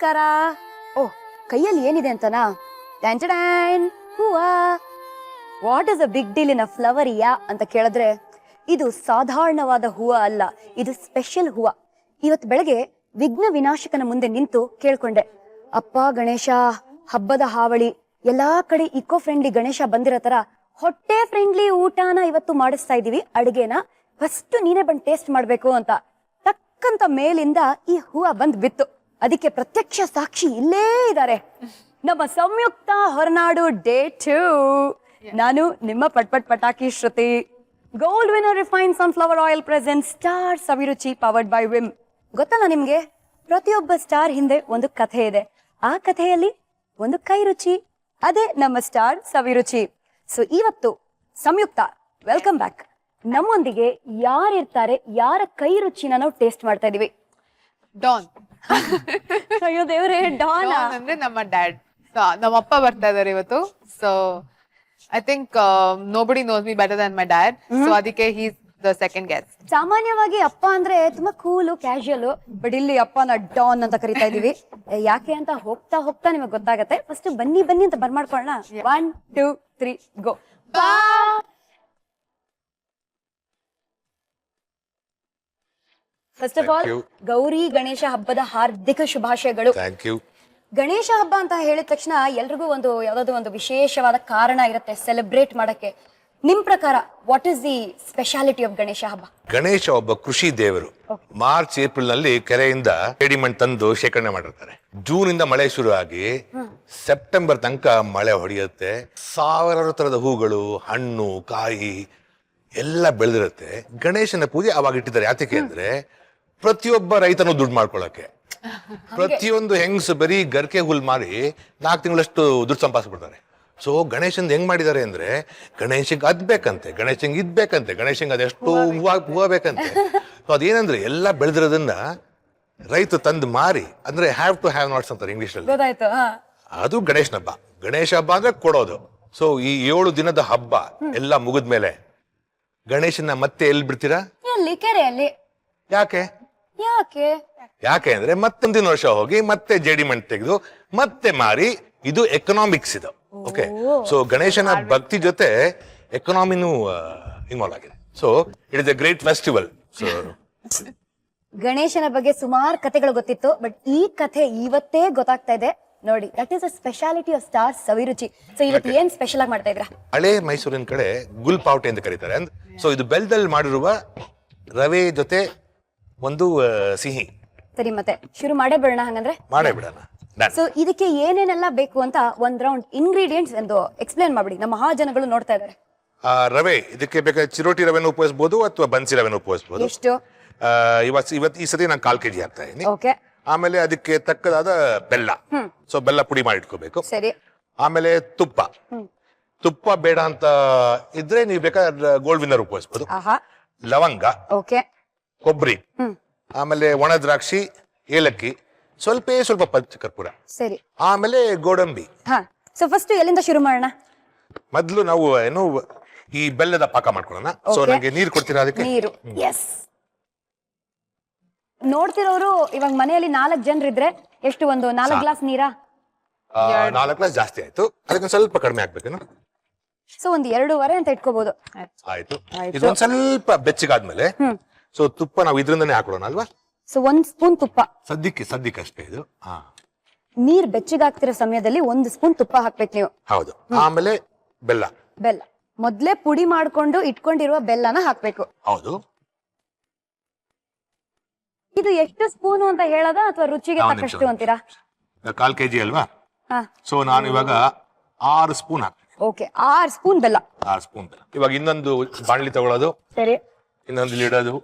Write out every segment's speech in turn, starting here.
ನಮಸ್ಕಾರ. ಓ, ಕೈಯಲ್ಲಿ ಏನಿದೆ ಅಂತನಾ? ಟ್ಯಾಂಟಡೈನ್, ಹೂವಾ. What is a big deal in a flower ಯಾ ಅಂತ ಕೇಳಿದ್ರೆ, ಇದು ಸಾಧಾರಣವಾದ ಹೂವ ಅಲ್ಲ, ಇದು ಸ್ಪೆಷಲ್ ಹೂವ. ಇವತ್ತು ಬೆಳಗ್ಗೆ ವಿಘ್ನ ವಿನಾಶಕನ ಮುಂದೆ ನಿಂತು ಕೇಳ್ಕೊಂಡೆ, ಅಪ್ಪ ಗಣೇಶ, ಹಬ್ಬದ ಹಾವಳಿ, ಎಲ್ಲಾ ಕಡೆ ಇಕೋ ಫ್ರೆಂಡ್ಲಿ ಗಣೇಶ ಬಂದಿರೋ ತರ ಹೊಟ್ಟೆ ಫ್ರೆಂಡ್ಲಿ ಊಟನ ಇವತ್ತು ಮಾಡಿಸ್ತಾ ಇದೀವಿ, ಅಡುಗೆನ ಫಸ್ಟ್ ನೀನೇ ಬಂದು ಟೇಸ್ಟ್ ಮಾಡ್ಬೇಕು ಅಂತ. ಟಕ್ಕಂತ ಮೇಲಿಂದ ಈ ಹೂವ ಬಂದ್ ಬಿತ್ತು. ಅದಕ್ಕೆ ಪ್ರತ್ಯಕ್ಷ ಸಾಕ್ಷಿ ಇಲ್ಲೇ ಇದ್ದಾರೆ, ನಮ್ಮ ಸಂಯುಕ್ತ ಹೊರನಾಡು ಡೇ 2. ನಾನು ನಿಮ್ಮ ಪಟ್ಪಟ್ ಪಟಾಕಿ Shruti. Gold winner refine sunflower oil present star Saviruchi powered by Vim. ಗೊತ್ತಲ್ಲ ನಿಮ್ಗೆ, ಪ್ರತಿಯೊಬ್ಬ ಸ್ಟಾರ್ ಹಿಂದೆ ಒಂದು ಕಥೆ ಇದೆ. ಆ ಕಥೆಯಲ್ಲಿ ಒಂದು ಕೈ ರುಚಿ, ಅದೇ ನಮ್ಮ ಸ್ಟಾರ್ ಸವಿರುಚಿ. ಸೊ ಇವತ್ತು ಸಂಯುಕ್ತ, ವೆಲ್ಕಮ್ ಬ್ಯಾಕ್. ನಮ್ಮೊಂದಿಗೆ ಯಾರಿರ್ತಾರೆ, ಯಾರ ಕೈ ರುಚಿನ ನಾವು ಟೇಸ್ಟ್ ಮಾಡ್ತಾ ಇದೀವಿ? ಡಾನ್. ಅಯ್ಯೋ ದೇವ್ರೆ, ಡಾನ್ ಅಂದ್ರೆ ನಮ್ಮ ಡ್ಯಾಡ್. ನಮ್ಮ ಅಪ್ಪ ಬರ್ತಾ ಇದಾರೆ ಇವತ್ತು. So I think nobody knows me better than my dad. So ಅದಕ್ಕೆ ಹೀಸ್ ದ ಸೆಕೆಂಡ್ ಗೆಸ್ಟ್. ಸಾಮಾನ್ಯವಾಗಿ ಅಪ್ಪ ಅಂದ್ರೆ ತುಂಬಾ ಕೂಲು, ಕ್ಯಾಶುಯಲ್, ಬಟ್ ಇಲ್ಲಿ ಅಪ್ಪನ ಡಾನ್ ಅಂತ ಕರಿತಾ ಇದೀವಿ. ಯಾಕೆ ಅಂತ ಹೋಗ್ತಾ ಹೋಗ್ತಾ ನಿಮಗೆ ಗೊತ್ತಾಗತ್ತೆ. ಫಸ್ಟ್ ಬನ್ನಿ ಬನ್ನಿ ಅಂತ ಬರ್ಮಾಡ್ಕೊಳ್ಳೋಣ. 1 2 3 go. First of all, Gauri Ganesha ಹಬ್ಬದ ಹಾರ್ದಿಕ ಶುಭಾಶಯಗಳು. ಗಣೇಶ ಹಬ್ಬ ಅಂತ ಹೇಳಿದ ತಕ್ಷಣ ಎಲ್ರಿಗೂ ಒಂದು ಯಾವ್ದಾದ್ರು ಒಂದು ವಿಶೇಷವಾದ ಕಾರಣ ಇರುತ್ತೆ ಸೆಲೆಬ್ರೇಟ್ ಮಾಡಕ್ಕೆ. ನಿಮ್ ಪ್ರಕಾರ what is the speciality of Ganesha ಹಬ್ಬ? ಗಣೇಶ ಒಬ್ಬ ಕೃಷಿ ದೇವರು. ಮಾರ್ಚ್ ಏಪ್ರಿಲ್ ನಲ್ಲಿ ಕೆರೆಯಿಂದ ರೆಡಿಮೆಂಟ್ ತಂದು ಶೇಖರಣೆ ಮಾಡಿರ್ತಾರೆ. ಜೂನ್ ಇಂದ ಮಳೆ ಶುರು ಆಗಿ ಸೆಪ್ಟೆಂಬರ್ ತನಕ ಮಳೆ ಹೊಡೆಯುತ್ತೆ. ಸಾವಿರಾರು ತರದ ಹೂಗಳು, ಹಣ್ಣು, ಕಾಯಿ ಎಲ್ಲ ಬೆಳೆದಿರುತ್ತೆ. ಗಣೇಶನ ಪೂಜೆ ಅವಾಗ ಇಟ್ಟಿದ್ದಾರೆ. ಯಾತಕ್ಕೆ ಅಂದ್ರೆ ಪ್ರತಿಯೊಬ್ಬ ರೈತನು ದುಡ್ಡು ಮಾಡ್ಕೊಳಕ್ಕೆ. ಪ್ರತಿಯೊಂದು ಹೆಂಗ್ಸ್ ಬರೀ ಗರ್ಕೆ ಹುಲ್ ಮಾರಿ 4 ತಿಂಗಳಷ್ಟು ದುಡ್ಡು ಸಂಪಾದಿಸ್ಬಿಡ್ತಾರೆ. ಸೊ ಗಣೇಶನ್ ಹೆಂಗ್ ಮಾಡಿದ್ದಾರೆ ಅಂದ್ರೆ, ಗಣೇಶಂಗ್ ಅದ್ಬೇಕಂತೆ, ಗಣೇಶಂಗ್ ಇದ್ಬೇಕಂತೆ, ಗಣೇಶಂಗ್ ಅದೆಷ್ಟು ಹೂವ ಬೇಕಂತೆ. ಸೊ ಅದೇನಂದ್ರೆ ಎಲ್ಲ ಬೆಳೆದಿರೋದನ್ನ ರೈತ ತಂದು ಮಾರಿ, ಅಂದ್ರೆ ಹ್ಯಾವ್ ಟು ಹ್ಯಾವ್ ನಾಟ್ಸ್ ಅಂತಾರೆ ಇಂಗ್ಲಿಷ್ ಅಲ್ಲಿ. ಅದು ಗಣೇಶನ ಹಬ್ಬ. ಗಣೇಶ ಹಬ್ಬ ಅಂದ್ರೆ ಕೊಡೋದು. ಸೊ ಈ 7 ದಿನದ ಹಬ್ಬ ಎಲ್ಲ ಮುಗಿದ್ಮೇಲೆ ಗಣೇಶನ ಮತ್ತೆ ಎಲ್ಲಿ ಬಿಡ್ತೀರಾ? ಎಲ್ಲಿ? ಕೆರೆಯಲ್ಲಿ. ಯಾಕೆ? ಯಾಕೆ ಅಂದ್ರೆ ಮತ್ತೊಂದಿನ ವರ್ಷ ಹೋಗಿ ಮತ್ತೆ ಜೇಡಿಮೆಂಟ್ ತೆಗೆದು ಮತ್ತೆ ಮಾರಿ. ಇದು ಎಕನಾಮಿಕ್ಸ್ ಇದು. ಓಕೆ. ಸೊ ಗಣೇಶನ ಭಕ್ತಿ ಜೊತೆ ಎಕನಾಮಿನೂ ಇನ್ವಾಲ್ವ್ ಆಗಿದೆ. So it is A great festival. So ಗಣೇಶನ ಬಗ್ಗೆ ಸುಮಾರು ಕಥೆಗಳು ಗೊತ್ತಿತ್ತು, ಬಟ್ ಈ ಕಥೆ ಇವತ್ತೇ ಗೊತ್ತಾಗ್ತಾ ಇದೆ ನೋಡಿ. That is a speciality off star Saviruchi. So ಇವತ್ತು ಏನ್ ಸ್ಪೆಷಲ್ ಆಗಿ ಮಾಡ್ತಾ ಇದ್ರ? ಹಳೆ ಮೈಸೂರಿನ ಕಡೆ ಗುಲ್ ಪಾವಟೆ ಅಂತ ಕರೀತಾರೆ. ಸೊ ಇದು ಬೆಲ್ಲದಲ್ಲಿ ಮಾಡಿರುವ ರವೆ ಜೊತೆ ಒಂದು ಸಿಹಿ. ಸರಿ, ಮತ್ತೆ ಶುರು ಮಾಡೇ ಬಿಡೋಣ ಹಂಗಂದ್ರೆ? ಮಾಡೇ ಬಿಡೋಣ. ಸೊ ಇದಕ್ಕೆ ಏನೇನೆಲ್ಲ ಬೇಕು ಅಂತ ಒಂದ್ ರೌಂಡ್ ಇಂಗ್ರೀಡಿಯೆಂಟ್ಸ್ ಎಂದು ಎಕ್ಸ್ಪ್ಲೇನ್ ಮಾಡ್ಬಿಡಿ, ನಮ್ಮ ಮಹಾಜನಗಳು ನೋಡ್ತಾ ಇದಾರೆ. ರವೆ ಇದಕ್ಕೆ ಬೇಕಾದ್ರೆ ಚಿರೋಟಿ ರವೆನ ಉಪಯೋಗಿಸಬಹುದು ಅಥವಾ ಬನ್ಸಿ ರವೆನ ಉಪಯೋಗಿಸಬಹುದು. ಎಷ್ಟು? ಇವತ್ತು ಈ ಸತಿ ನಾನು 1/4 kg ಹಾಕ್ತಾ ಇದೀನಿ. ಓಕೆ. ಆಮೇಲೆ ಅದಕ್ಕೆ ತಕ್ಕದಾದ ಬೆಲ್ಲ. ಸೊ ಬೆಲ್ಲ ಪುಡಿ ಮಾಡಿ ಇಟ್ಕೋಬೇಕು. ಸರಿ. ಆಮೇಲೆ ತುಪ್ಪ ಬೇಡ ಅಂತ ಇದ್ರೆ ನೀವು ಬೇಕಾದ್ರೆ ಗೋಲ್ಡ್ ವಿನ್ನರ್ ಉಪಯೋಗಿಸಬಹುದು. ಲವಂಗ, ಓಕೆ, ಕೊಬ್ಬರಿ, ಆಮೇಲೆ ಒಣ ದ್ರಾಕ್ಷಿ, ಏಲಕ್ಕಿ, ಸ್ವಲ್ಪ ಪಚ್ಚ ಕರ್ಪೂರ. ಸರಿ. ಆಮೇಲೆ ಗೋಡಂಬಿ. ಸೊ ಫಸ್ಟ್ ಎಲ್ಲಿಂದ ಶುರು ಮಾಡೋಣ? ಮೊದ್ಲು ನಾವು ಏನು ಈ ಬೆಲ್ಲದ ಪಾಕ ಮಾಡ್ಕೊಳ್ಳೋಣ. ಸೊ ನಂಗೆ ನೀರು ಕೊಡ್ತೀರಾ ಅದಕ್ಕೆ? ನೀರು. ಎಸ್. ನೋಡ್ತಿರೋರು ಇವಾಗ ಮನೆಯಲ್ಲಿ 4 ಜನರಿದ್ರೆ ಎಷ್ಟು, ಒಂದು 4 ಗ್ಲಾಸ್ ನೀರಾ? 4 ಗ್ಲಾಸ್ ಜಾಸ್ತಿ ಆಯ್ತು, ಅದಕ್ಕೆ ಸ್ವಲ್ಪ ಕಡಿಮೆ ಆಗ್ಬೇಕೇನು? ಸೊ ಒಂದು 2.5 ಅಂತ ಇಟ್ಕೋಬಹುದು. ಆಯ್ತು. ಇದೊಂದ್ ಸ್ವಲ್ಪ ಬೆಚ್ಚಗಾದ್ಮೇಲೆ ಸೊ ತುಪ್ಪ ನಾವು ಇದ್ರಿಂದನೇ ಹಾಕೊಳ್ಳೋಣ ಅಲ್ವಾ? ಸೊ 1 ಸ್ಪೂನ್ ತುಪ್ಪ. ಸದ್ಯಕ್ಕೆ ಅಷ್ಟೇ ಇದು. ನೀರ್ ಬೆಚ್ಚಗಾಗ್ತಿರೋ ಸಮಯದಲ್ಲಿ 1 ಸ್ಪೂನ್ ತುಪ್ಪ ಹಾಕ್ಬೇಕು ನೀವು. ಹೌದು. ಆಮೇಲೆ ಬೆಲ್ಲ ಮೊದ್ಲೇ ಪುಡಿ ಮಾಡ್ಕೊಂಡು ಇಟ್ಕೊಂಡಿರುವ ಬೆಲ್ಲನ ಹಾಕ್ಬೇಕು. ಹೌದು. ಇದು ಎಷ್ಟು ಸ್ಪೂನ್ ಅಂತ ಹೇಳೋದಾ ಅಥವಾ ರುಚಿಗೆ ತಕ್ಕಷ್ಟು ಅಂತೀರಾ? 1/4 kg ಅಲ್ವಾ? ಸೊ ನಾನು ಇವಾಗ 6 ಸ್ಪೂನ್ ಹಾಕ್ತೀನಿ. ಓಕೆ, 6 ಸ್ಪೂನ್ ಬೆಲ್ಲ. 6 ಸ್ಪೂನ್ ಬೆಲ್ಲ. ಇವಾಗ ಇನ್ನೊಂದು ಬಾಣಲಿ ತಗೊಳ್ಳೋದು. ಸರಿ. ಇನ್ನೊಂದು ಇಡೋದು,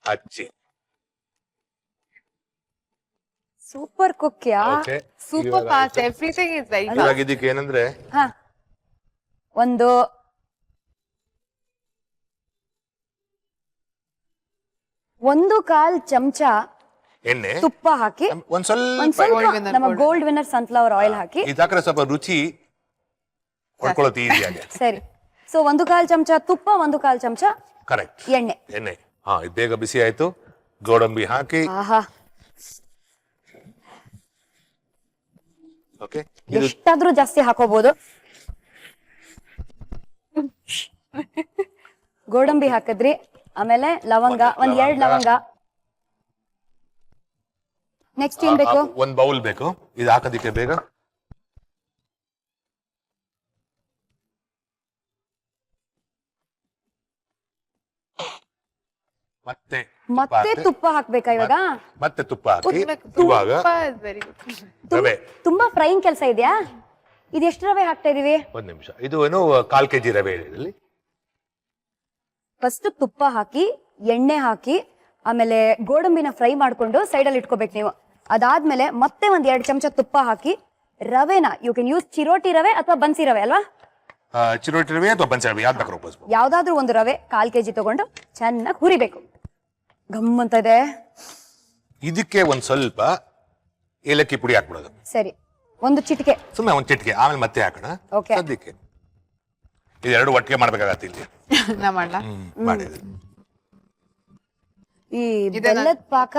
ಹಚ್ಚಿ. Super cook yeah. Super fast. Everything is very fast. ಇವಾಗ ಇದಕ್ಕೆ ಏನಂದ್ರೆ ಒಂದು 1/4 ಚಮಚ ಎಣ್ಣೆ, ತುಪ್ಪ ಹಾಕಿ, ಒಂದ್ ಸ್ವಲ್ಪ ನಮ್ಮ ಗೋಲ್ಡ್ ವಿನ್ನರ್ ಸನ್ಫ್ಲವರ್ ಆಯಿಲ್ ಹಾಕಿ. ಇದಾಕ್ರೆ ಸ್ವಲ್ಪ ರುಚಿ ಹೊಡ್ಕೊಳ್ಳೋದು ಈಸಿಯಾಗಿ. ಸರಿ. ಸೊ 1/4 ಚಮಚ ತುಪ್ಪ, 1/4 ಚಮಚ ಕರೆಕ್ಟ್ ಎಣ್ಣೆ. ಇದು ಬೇಗ ಬಿಸಿ ಆಯ್ತು. ಗೋಡಂಬಿ ಹಾಕಿ, ಓಕೆ ಇದು ಎಷ್ಟಾದ್ರೂ ಜಾಸ್ತಿ ಹಾಕೋಬಹುದು. ಗೋಡಂಬಿ ಹಾಕಿದ್ರಿ, ಆಮೇಲೆ ಲವಂಗ, ಒಂದ್ 2 ಲವಂಗ. ನೆಕ್ಸ್ಟ್ ಏನ್ ಬೇಕು? ಒಂದ್ ಬೌಲ್ ಬೇಕು ಇದು ಹಾಕೋದಿಕ್ಕೆ ಬೇಗ. ಮತ್ತೆ ತುಪ್ಪ ಹಾಕ್ಬೇಕಾ ಇವಾಗ? ಮತ್ತೆ ತುಪ್ಪ ಹಾಕಿ ಇವಾಗ ವೆರಿ ಗುಡ್. ರವೆ. ತುಂಬಾ ಫ್ರೈಯಿಂಗ್ ಕೆಲಸ ಇದೆಯಾ? ಇದು ಎಷ್ಟು ರವೆ ಹಾಕ್ತಾ ಇದೀವಿ? ಒಂದ್ ನಿಮಿಷ, ಇದು ಏನು 1/4 kg ರವೆ ಇದೆ ಇದರಲ್ಲಿ. ಫಸ್ಟ್ ತುಪ್ಪ ಹಾಕಿ, ಎಣ್ಣೆ ಹಾಕಿ, ಆಮೇಲೆ ಗೋಡಂಬಿನ ಫ್ರೈ ಮಾಡ್ಕೊಂಡು ಸೈಡ್ ಅಲ್ಲಿ ಇಟ್ಕೋಬೇಕು ನೀವು. ಅದಾದ್ಮೇಲೆ ಮತ್ತೆ ಒಂದ್ 2 ಚಮಚ ತುಪ್ಪ ಹಾಕಿ ರವೆನ, ಯು ಕ್ಯಾನ್ ಯೂಸ್ ಚಿರೋಟಿ ರವೆ ಅಥವಾ ಬನ್ಸಿ ರವೆ ಅಲ್ವಾ? ಚಿರೋಟಿ ರವೆ ಅಥವಾ ಬನ್ಸಿ ರವೆ ಯಾವ್ದು ಬೇಕಾದ್ರೂ ಉಪಯೋಗಿಸಬಹುದು. ಯಾವ್ದಾದ್ರು ಒಂದು ರವೆ 1/4 kg ತಗೊಂಡು ಚೆನ್ನಾಗಿ ಹುರಿಬೇಕು. ಗಮ್ ಅಂತ ಇದೆ. ಇದಕ್ಕೆ ಒಂದ್ ಸ್ವಲ್ಪ ಏಲಕ್ಕಿ ಪುಡಿ ಹಾಕ್ಬಿಡೋದು. ಸರಿ, ಒಂದು ಚಿಟಿಕೆ. ಸುಮ್ಮನೆ ಒಂದ್ ಚಿಟಿಕೆ, ಆಮೇಲೆ ಮತ್ತೆ ಹಾಕೋಣ. Okay. ಸದ್ಯಕ್ಕೆ ಇದೆರಡು ಒಟ್ಟಿಗೆ ಮಾಡ್ಬೇಕಾಗತ್ತೆ ಇಲ್ಲಿ. ನಾ ಮಾಡ್ಲಾ? ಮಾಡಿದೆ. ಈ ಬೆಲ್ಲದ ಪಾಕ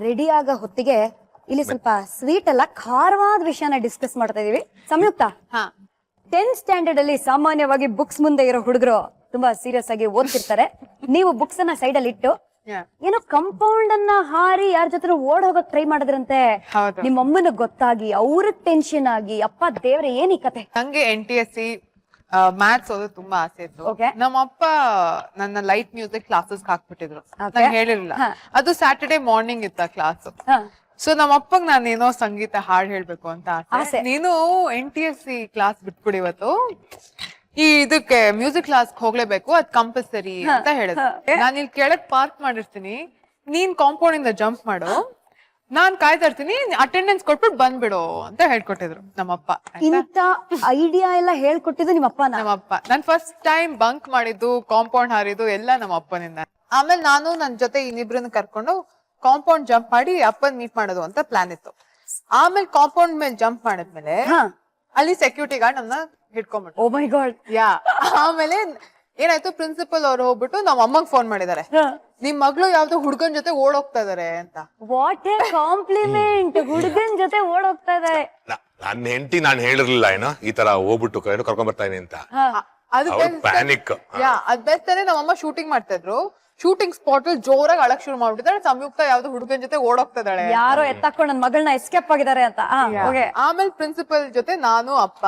ರೆಡಿ ಆಗೋ ಹೊತ್ತಿಗೆ ಇಲ್ಲಿ ಸ್ವಲ್ಪ ಸ್ವೀಟ್ ಅಲ್ಲ ಖಾರವಾದ ವಿಷಯನ ಡಿಸ್ಕಸ್ ಮಾಡ್ತಾ ಇದೀವಿ. ಸಂಯುಕ್ತ, ಹಾ 10th ಸ್ಟ್ಯಾಂಡರ್ಡ್ ಅಲ್ಲಿ ಸಾಮಾನ್ಯವಾಗಿ ಬುಕ್ಸ್ ಮುಂದೆ ಇರೋ ಹುಡುಗರು ತುಂಬಾ ಸೀರಿಯಸ್ ಆಗಿ ಓದ್ತಿರ್ತಾರೆ. ನೀವು ಬುಕ್ಸ್ ಅನ್ನ ಸೈಡ್ ಅಲ್ಲಿ ಇಟ್ಟು ಏನೋ ಕಂಪೌಂಡ್ ಅನ್ನ ಹಾರಿ ಯಾರ ಜೊತೆ ಓಡ್ ಹೋಗಕ್ ಟ್ರೈ ಮಾಡಿದ್ರಂತೆ. ಹೌದು. ನಿಮ್ಮಮ್ಮನ ಗೊತ್ತಾಗಿ ಅವ್ರಿಗೆ ಟೆನ್ಷನ್ ಆಗಿ, ಅಪ್ಪ ದೇವ್ರೆ ಏನ್ ಈ ಕತೆ? ನಂಗೆ NTSC ಮ್ಯಾಥ್ಸ್ ಓದೋದು ತುಂಬಾ ಆಸೆ ಇತ್ತು. Okay. ನಮ್ಮಪ್ಪ ನನ್ನ ಲೈಟ್ ಮ್ಯೂಸಿಕ್ ಕ್ಲಾಸಸ್ ಹಾಕ್ಬಿಟ್ಟಿದ್ರು. Okay. ನಂಗೆ ಹೇಳಿರ್ಲಿಲ್ಲ. ಅದು ಸ್ಯಾಟರ್ಡೆ ಮಾರ್ನಿಂಗ್ ಇತ್ತ ಕ್ಲಾಸ್. ಹ. ಸೊ ನಮ್ಮಪ್ಪಗ್ ನಾನೇನೋ ಸಂಗೀತ ಹಾಡ್ ಹೇಳ್ಬೇಕು ಅಂತ ಆಸೆ. ಆಸೆ. ನೀನು NTSC ಕ್ಲಾಸ್ ಬಿಟ್ಬಿಡಿ ಇವತ್ತು, ಈ ಇದಕ್ಕೆ ಮ್ಯೂಸಿಕ್ ಕ್ಲಾಸ್ ಹೋಗ್ಲೇಬೇಕು, ಅದ್ ಕಂಪಲ್ಸರಿ ಅಂತ ಹೇಳಿದ್ರು. ನಾನು ಇಲ್ಲಿ ಕೆಳಗ್ ಪಾರ್ಕ್ ಮಾಡಿರ್ತೀನಿ, ನೀನ್ ಕಾಂಪೌಂಡ್ ಇಂದ ಜಂಪ್ ಮಾಡು, ನಾನ್ ಕಾಯ್ತಾ ಇರ್ತೀನಿ, ಅಟೆಂಡೆನ್ಸ್ ಕೊಟ್ಬಿಟ್ಟು ಬಂದ್ಬಿಡು ಅಂತ ಹೇಳ್ಕೊಟ್ಟಿದ್ರು ನಮ್ಮಪ್ಪ. ಇಂತ ಐಡಿಯಾ ಎಲ್ಲ ಹೇಳ್ಕೊಟ್ಟಿದ್ದು ನಿಮ್ಮಪ್ಪನ? ನಮ್ಮಪ್ಪ. ನಾನ್ ಫಸ್ಟ್ ಟೈಮ್ ಬಂಕ್ ಮಾಡಿದ್ದು, ಕಾಂಪೌಂಡ್ ಹಾರಿದ್ದು ಎಲ್ಲ ನಮ್ಮ ಅಪ್ಪನಿಂದ. ಆಮೇಲೆ ನಾನು ನನ್ ಜೊತೆ ಇನ್ನಿಬ್ರನ್ನ ಕರ್ಕೊಂಡು ಕಾಂಪೌಂಡ್ ಜಂಪ್ ಮಾಡಿ ಅಪ್ಪನ್ ಮೀಟ್ ಮಾಡೋದು ಅಂತ ಪ್ಲಾನ್ ಇತ್ತು. ಆಮೇಲೆ ಕಾಂಪೌಂಡ್ ಮೇಲೆ ಜಂಪ್ ಮಾಡಿದ್ಮೇಲೆ ಅಲ್ಲಿ ಸೆಕ್ಯೂರಿಟಿ ಗಾರ್ಡ್ ನನ್ನ ಹಿಡ್ಕೊಂಡ್ಬಿಟ್ಟು. ಓ ಮೈ ಗಾಡ್. ಯಾ. ಆಮೇಲೆ ಏನಾಯ್ತು, ಪ್ರಿನ್ಸಿಪಲ್ ಅವ್ರು ಹೋಗ್ಬಿಟ್ಟು ನಾವ್ ಅಮ್ಮಗ್ ಫೋನ್ ಮಾಡಿದಾರೆ, ನಿಮ್ ಮಗಳು ಯಾವ್ದೋ ಹುಡ್ಗನ್ ಜೊತೆ ಓಡೋಗ್ತಾ ಇದಾರೆ ಅಂತ. What a compliment! ಹುಡುಗನ್ ಜೊತೆ ಓಡೋಗ್ತಾ ಇದಾರೆ. ನನ್ನ ಹೆಂಡತಿ ನಾನು ಹೇಳಿರ್ಲಿಲ್ಲ ಏನೋ ಈ ತರ ಹೋಗ್ಬಿಟ್ಟು ಕರ್ಕೊಂಡ್ ಬರ್ತಾ ಇದೀನಿ ಅಂತ. ಅದು ಪ್ಯಾನಿಕ್. ಯಾ, ಅದ್ ಬೆಸ್ತಾನೆ ನಮ್ಮಮ್ಮ ಶೂಟಿಂಗ್ ಮಾಡ್ತಾ ಇದ್ರು. ಶೂಟಿಂಗ್ ಸ್ಪಾಟ್ ಅಲ್ಲಿ ಜೋರಾಗಿ ಅಳಕ್ ಶುರು ಮಾಡ್ಬಿಟ್ಟಿದ್ದಾರೆ, ಸಂಯುಕ್ತ ಯಾವ್ದೋ ಹುಡುಗನ್ ಜೊತೆ ಓಡೋಗ್ತಾ ಇದ್ದಾಳೆ, ಯಾರೋ ಎತ್ತಾಕೊಂಡು ನನ್ ಮಗಳನ್ನ ಎಸ್ಕೇಪ್ ಆಗಿದ್ದಾರೆ ಅಂತ. ಆಮೇಲೆ ಪ್ರಿನ್ಸಿಪಲ್ ಜೊತೆ ನಾನು, ಅಪ್ಪ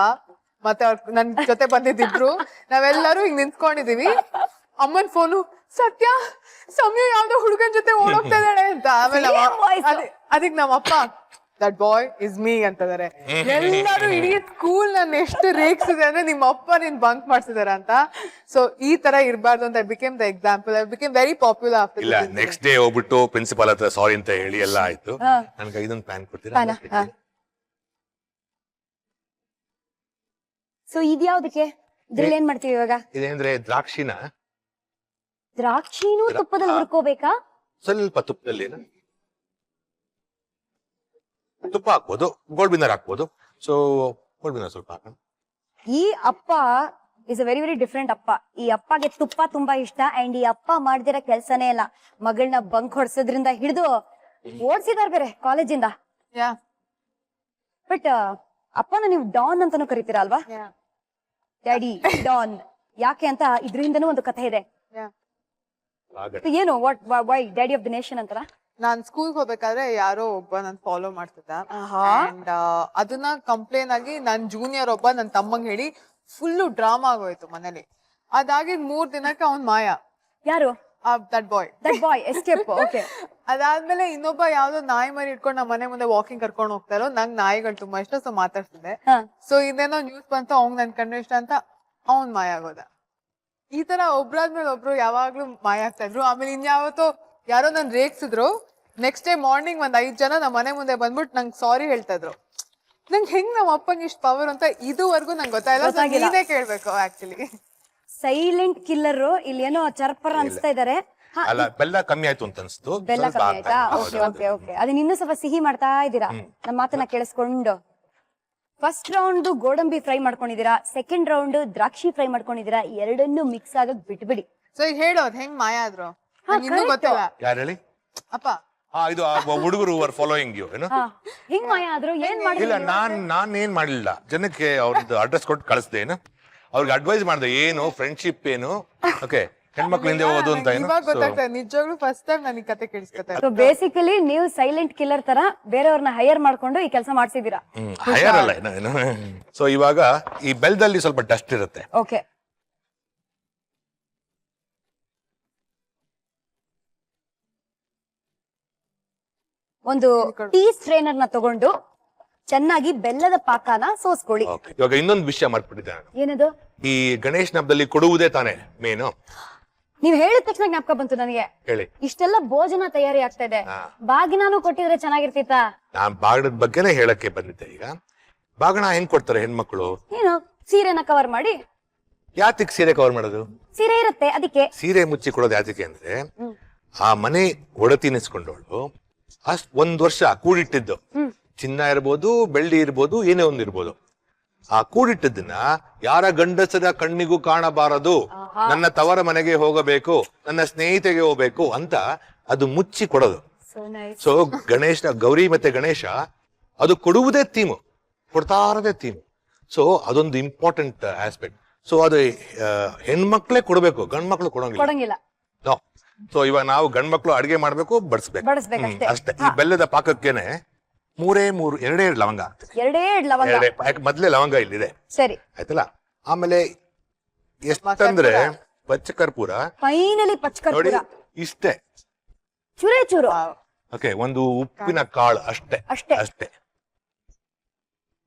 ಮತ್ತೆ ನನ್ ಜೊತೆ ಬಂದಿದ್ರು ನಾವೆಲ್ಲರೂ ಹಿಂಗ್ ನಿಂತ್ಕೊಂಡಿದೀವಿ. ಅಮ್ಮನ್ ಫೋನು, ಸತ್ಯ ಸಮಯ ಯಾವ್ದೋ ಹುಡುಗನ್ ಜೊತೆ ಓಡೋಗ್ತಾ ಇದ್ದಾಳೆ ಅಂತ. ಆಮೇಲೆ ಅದಕ್ ನಮ್ಮಪ್ಪ, ದಟ್ ಬಾಯ್ ಇಸ್ ಮೀ ಅಂತದಾರೆ. ಎಲ್ಲರೂ ಇಡೀ ಸ್ಕೂಲ್ ನನ್ನ ಎಷ್ಟು ರೇಗ್ಸಿದೆ ಅಂದ್ರೆ ನಿಮ್ಮ ಅಪ್ಪ ನೀನ್ ಬಂಕ್ ಮಾಡ್ಸಿದಾರ ಅಂತ. ಸೊ ಈ ತರ ಇರಬಾರ್ದು ಅಂತ became the example. I became very popular after. ಇಲ್ಲ, ನೆಕ್ಸ್ಟ್ ಡೇ ಹೋಗ್ಬಿಟ್ಟು ಪ್ರಿನ್ಸಿಪಾಲ್ ಹತ್ರ ಸಾರಿ ಅಂತ ಹೇಳಿ ಎಲ್ಲ ಆಯ್ತು. ನನ್ಗೆ ಇದೊಂದು ಪ್ಯಾನ್ ಕೊಡ್ತೀರಾ? ಸೊ ಇದ್ಯಾವ್ದಕ್ಕೆ? ಇದ್ರಲ್ಲಿ ಏನ್ ಮಾಡ್ತೀವಿ ಇವಾಗ? ಇದೇಂದ್ರೆ ದ್ರಾಕ್ಷಿನ ದ್ರಾಕ್ಷಿನೂ ತುಪ್ಪದಲ್ಲಿ ಹುರ್ಕೋಬೇಕಾ? ಸ್ವಲ್ಪ ತುಪ್ಪದಲ್ಲಿ ತುಪ್ಪ ಹಾಕ್ಬೋದು, ಗೋಲ್ಬಿನರ್ ಹಾಕ್ಬೋದು. ಸೊ ಗೋಲ್ಬಿನರ್ ಸ್ವಲ್ಪ ಹಾಕೋಣ. ಈ ಅಪ್ಪ is a very very different ಅಪ್ಪ. ಈ ಅಪ್ಪಗೆ ತುಪ್ಪ ತುಂಬಾ ಇಷ್ಟ. ಅಂಡ್ ಈ ಅಪ್ಪ ಮಾಡ್ದಿರೋ ಕೆಲ್ಸನೇ ಇಲ್ಲ. ಮಗಳನ್ನ ಬಂಕ್ ಹೊಡ್ಸೋದ್ರಿಂದ ಹಿಡಿದು ಓಡ್ಸಿದಾರ್ ಬೇರೆ ಕಾಲೇಜಿಂದ. ಬಟ್ ಅಪ್ಪನ ನೀವು ಡಾನ್ ಅಂತಾನು ಕರಿತೀರಾ ಅಲ್ವಾ? Daddy Don. ಯಾಕೆ ಅಂತ ಇದ್ರಿಂದನೂ ಒಂದು ಕಥೆ ಇದೆ. ಏನು what Y daddy of the nation ಅಂತಾರ? ನಾನ್ ಸ್ಕೂಲ್ ಹೋಗ್ಬೇಕಾದ್ರೆ ಯಾರೋ ಒಬ್ಬ ನನ್ ಫಾಲೋ ಮಾಡ್ತಿದ್ದ. ಅಂಡ್ ಅದನ್ನ ಕಂಪ್ಲೇನ್ ಆಗಿ ನನ್ ಜೂನಿಯರ್ ಒಬ್ಬ ನನ್ ತಮ್ಮಂಗ್ ಹೇಳಿ ಫುಲ್ ಡ್ರಾಮಾ ಆಗೋಯ್ತು ಮನೇಲಿ. ಅದಾಗಿದ್ 3 ದಿನಕ್ಕೆ ಅವ್ನ್ ಮಾಯ. ಯಾರು? That boy escape. ಓಕೆ. ಅದಾದ್ಮೇಲೆ ಇನ್ನೊಬ್ಬ ಯಾವ್ದೋ ನಾಯಿ ಮರಿ ಇಟ್ಕೊಂಡು ನಮ್ಮ ಮನೆ ಮುಂದೆ ವಾಕಿಂಗ್ ಕರ್ಕೊಂಡು ಹೋಗ್ತಾರೋ. ನಂಗ್ ನಾಯಿಗಳು ತುಂಬಾ ಇಷ್ಟ, ಸೊ ಮಾತಾಡ್ತಿದ್ದೆ. ಸೊ ಇನ್ನೇನೋ ನ್ಯೂಸ್ ಬಂತು, ಅವ್ನ್ ನನ್ ಕಂಡ್ರೆ ಇಷ್ಟ ಅಂತ ಅವ್ನ್ ಮಾಯ ಆಗೋದ. ಈ ತರ ಒಬ್ರಾದ್ಮೇಲೆ ಒಬ್ರು ಯಾವಾಗ್ಲೂ ಮಾಯ ಆಗ್ತಾ ಇದ್ರು. ಆಮೇಲೆ ಇನ್ಯಾವತ್ತೋ ಯಾರೋ ನನ್ ರೇಗ್ಸಿದ್ರು. ನೆಕ್ಸ್ಟ್ ಡೇ ಮಾರ್ನಿಂಗ್ 5 ಜನ ನಮ್ಮ ಮನೆ ಮುಂದೆ ಬಂದ್ಬಿಟ್ಟು ನಂಗೆ ಸಾರಿ ಹೇಳ್ತಾ ಇದ್ರು. ನಂಗೆ ಹೆಂಗ್ ನಮ್ಮ ಅಪ್ಪಂಗೆ ಇಷ್ಟ ಪವರ್ ಅಂತ ಇದುವರೆಗೂ ನಂಗೆ ಗೊತ್ತಾಗಿಲ್ಲ. ನೀನೇ ಕೇಳ್ಬೇಕು ಆಕ್ಚುಲಿ. ಸೈಲೆಂಟ್ ಕಿಲ್ಲರ್ ಇಲ್ಲಿ ಏನೋ ಚರ್ಪರ ಅನ್ಸ್ತಾ ಇದಾರೆ. ಅಲ್ಲ, ಬೆಲ್ಲ ಕಮ್ಮಿ ಆಯ್ತು ಅಂತ ಅನ್ಸ್ತು. ಬೆಲ್ಲ ಕಮ್ಮಿ ಆಯ್ತಾ? Okay okay okay. ಅದನ್ನ ಇನ್ನೂ ಸ್ವಲ್ಪ ಸಿಹಿ ಮಾಡ್ತಾ ಇದ್ದೀರಾ ನಮ್ಮ ಮಾತನ್ನ ಕೇಳಿಸ್ಕೊಂಡು. ಫಸ್ಟ್ ರೌಂಡ್ ಗೋಡಂಬಿ ಫ್ರೈ ಮಾಡ್ಕೊಂಡಿದೀರಾ, ಸೆಕೆಂಡ್ ರೌಂಡ್ ದ್ರಾಕ್ಷಿ ಫ್ರೈ ಮಾಡ್ಕೊಂಡಿದೀರಾ. ಎರಡನ್ನೂ ಮಿಕ್ಸ್ ಆಗಕ್ ಬಿಟ್ಬಿಡಿ. ಸೊ ಈಗ ಹೇಳೋದ್ ಹೆಂಗ್ ಮಾಯ ಆದ್ರು ಇನ್ನೂ ಗೊತ್ತಿಲ್ಲ. ಯಾರು ಹೇಳಿ? ಅಪ್ಪ ಇದು ಹುಡುಗರು ಆರ್ ಫಾಲೋಯಿಂಗ್ ಯು ಏನು ಹಿಂಗ್ ಮಾಯ ಆದ್ರು ಏನ್ ಮಾಡಿ ಇಲ್ಲ ನಾನ್ ಏನ್ ಮಾಡ್ಲಿಲ್ಲ ಜನಕ್ಕೆ ಅವ್ರದ್ದು ಅಡ್ರೆಸ್ ಕೊಟ್ಟು ಕಳಿಸ್ದೆ ಏನು ಅವ್ರಿಗೆ ಅಡ್ವೈಸ್ ಮಾಡ್ದೆ ಏನು ಫ್ರೆಂಡ್ಶಿಪ್ ಏನು ಓಕೆ ಹೆಣ್ಮಕ್ಳು ಹಿಂದೆ ಹೋಗೋದು ಅಂತ ಏನು ಇವಾಗ ಗೊತ್ತಾಗ್ತದೆ ನಿಜವಾಗ್ಲೂ ಫಸ್ಟ್ ಟೈಮ್ ನನಗೆ ಕತೆ ಕೇಳಿಸ್ಕೊತಾರೆ. ಸೊ ಬೇಸಿಕಲಿ ನೀವು ಸೈಲೆಂಟ್ ಕಿಲ್ಲರ್ ತರ ಬೇರೆಯವ್ರನ್ನ ಹೈಯರ್ ಮಾಡ್ಕೊಂಡು ಈ ಕೆಲಸ ಮಾಡ್ಸಿದೀರಾ. ಹೈಯರ್ ಅಲ್ಲ ಏನು ಸೊ ಇವಾಗ ಈ ಬೆಲ್ದಲ್ಲಿ ಸ್ವಲ್ಪ ಡಸ್ಟ್ ಇರುತ್ತೆ. ಓಕೆ, ಒಂದು ಟೀ ಸ್ಟ್ರೈನರ್ ನ ತಗೊಂಡು ಚೆನ್ನಾಗಿ ಬೆಲ್ಲದ ಪಾಕನ ಸೋಸ್ಕೊಳ್ಳಿ. Okay. ಇವಾಗ ಇನ್ನೊಂದು ವಿಷಯ ಮಾಡ್ಬಿಟ್ಟಿದ್ದೆ ನಾನು. ಏನದು? ಈ ಗಣೇಶ್ ಹಬ್ಬದಲ್ಲಿ ಕೊಡುವುದೇ ತಾನೇ ಮೇನು. ನೀವ್ ಹೇಳಿದ ತಕ್ಷಣ ಜ್ಞಾಪಕ ಬಂತು ನನಗೆ. ಹೇಳಿ. ಇಷ್ಟೆಲ್ಲ ಭೋಜನ ತಯಾರಿ ಆಗ್ತಾ ಇದೆ, ಬಾಗಿನಾನು ಕೊಟ್ಟಿದ್ರೆ ಚೆನ್ನಾಗಿರ್ತಿತ್ತ. ನಾನ್ ಬಾಗಣದ ಬಗ್ಗೆನೇ ಹೇಳಕ್ಕೆ ಬಂದಿದ್ದೆ. ಈಗ ಬಾಗಣ ಹೆಂಗ್ ಕೊಡ್ತಾರೆ ಹೆಣ್ಮಕ್ಳು? ಏನು ಸೀರೆನ ಕವರ್ ಮಾಡಿ. ಯಾತಿಕ್ ಸೀರೆ ಕವರ್ ಮಾಡೋದು? ಸೀರೆ ಇರುತ್ತೆ ಅದಕ್ಕೆ. ಸೀರೆ ಮುಚ್ಚಿ ಕೊಡೋದು ಯಾತಿಗೆ ಅಂದ್ರೆ ಆ ಮನೆ ಒಡತಿ ನಿಸ್ಕೊಂಡವಳು ಅಷ್ಟ್ ಒಂದ್ ವರ್ಷ ಕೂಡಿಟ್ಟಿದ್ದು ಚಿನ್ನ ಇರ್ಬೋದು ಬೆಳ್ಳಿ ಇರ್ಬೋದು ಏನೇ ಒಂದ್ ಇರ್ಬೋದು ಆ ಕೂಡಿಟ್ಟದನ್ನ ಯಾರ ಗಂಡಸರ ಕಣ್ಣಿಗೂ ಕಾಣಬಾರದು, ನನ್ನ ತವರ ಮನೆಗೆ ಹೋಗಬೇಕು, ನನ್ನ ಸ್ನೇಹಿತೆಗೆ ಹೋಗ್ಬೇಕು ಅಂತ ಅದು ಮುಚ್ಚಿ ಕೊಡೋದು. ಸೊ ಗೌರಿ ಮತ್ತೆ ಗಣೇಶ ಅದು ಕೊಡುವುದೇ ಥೀಮು, ಕೊಡ್ತಾ ಇರೋದೇ ಥೀಮು. ಸೊ ಅದೊಂದು ಇಂಪಾರ್ಟೆಂಟ್ ಆಸ್ಪೆಕ್ಟ್. ಸೊ ಅದು ಹೆಣ್ಮಕ್ಳೇ ಕೊಡ್ಬೇಕು, ಗಂಡ್ಮಕ್ಳು ಕೊಡಂಗಿಲ್ಲ. ಸೊ ಇವಾಗ ನಾವು ಗಂಡ್ಮಕ್ಳು ಅಡಿಗೆ ಮಾಡ್ಬೇಕು, ಬಡಿಸ್ಬೇಕು ಬಡಿಸ್ಬೇಕಷ್ಟೇ. ಅಷ್ಟೇ. ಈ ಬೆಲ್ಲದ ಪಾಕಕ್ಕೇನೆ ಎರಡೇ ಲವಂಗ ಆಗ್ತದೆ. ಎರಡೇ ಲವಂಗ. ಯಾಕೆ ಮೊದ್ಲೇ ಲವಂಗ ಇಲ್ಲಿದೆ, ಸರಿ ಆಯ್ತಲ್ಲ. ಆಮೇಲೆ ಎಷ್ಟಂದ್ರೆ ಪಚ್ಚಕರ್ಪೂರ, ಫೈನಲಿ ಪಚ್ಚಕರ್ಪೂರ ಇಷ್ಟೇ, ಚೂರೇ ಚೂರು. ಓಕೆ, ಒಂದು ಉಪ್ಪಿನ ಕಾಳು ಅಷ್ಟೇ ಅಷ್ಟೇ. ಅಷ್ಟೇ